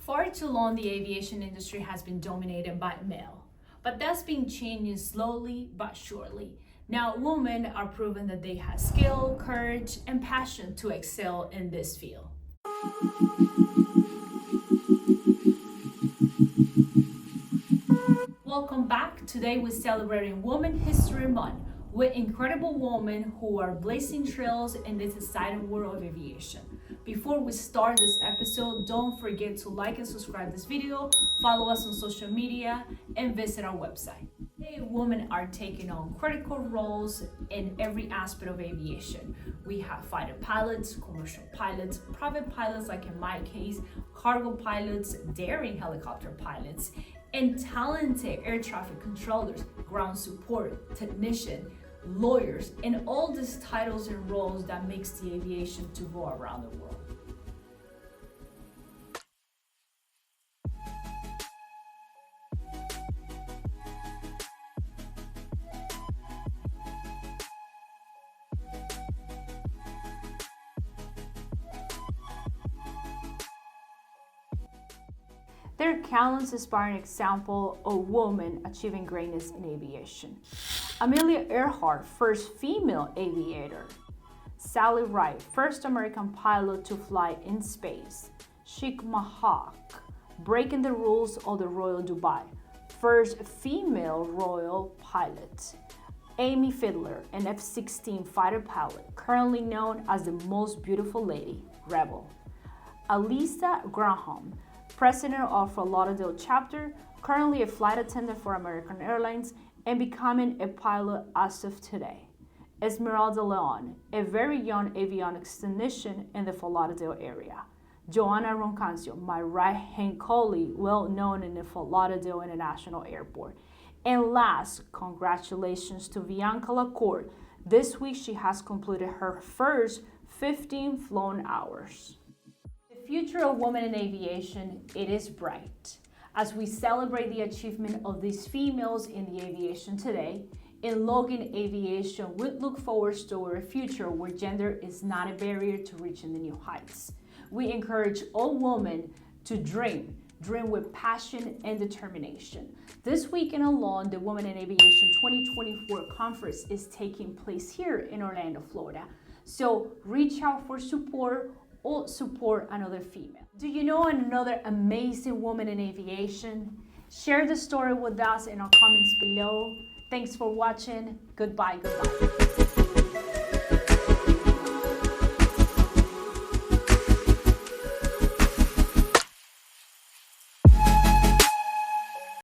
For too long, the aviation industry has been dominated by male, but that's been changing slowly but surely. Now, women are proven that they have skill, courage, and passion to excel in this field. Welcome back. Today we're celebrating Women History Month with incredible women who are blazing trails in this exciting world of aviation. Before we start this episode, don't forget to like and subscribe this video, follow us on social media, and visit our website. Today, women are taking on critical roles in every aspect of aviation. We have fighter pilots, commercial pilots, private pilots like in my case, cargo pilots, daring helicopter pilots, and talented air traffic controllers, ground support, technician, lawyers, and all these titles and roles that makes the aviation to go around the world. Their countless inspiring example of women achieving greatness in aviation. Amelia Earhart, first female aviator. Sally Ride, first American pilot to fly in space. Sheikh Mahak, breaking the rules of the Royal Dubai, first female royal pilot. Amy Fiedler, an F-16 fighter pilot, currently known as the most beautiful lady, Rebel. Alisa Graham, president of Fort Lauderdale chapter, currently a flight attendant for American Airlines, and becoming a pilot as of today. Esmeralda Leon, a very young avionics technician in the Fort Lauderdale area. Joanna Roncancio, my right-hand colleague, well known in the Fort Lauderdale International Airport. And last, congratulations to Bianca Lacourt. This week she has completed her first 15 flown hours. The future of women in aviation, it is bright. As we celebrate the achievement of these females in the aviation today, in Logan Aviation, we look forward to a future where gender is not a barrier to reaching the new heights. We encourage all women to dream with passion and determination. This weekend alone, the Women in Aviation 2024 conference is taking place here in Orlando, Florida. So reach out for support or support another female. Do you know another amazing woman in aviation? Share the story with us in our comments below. Thanks for watching. Goodbye.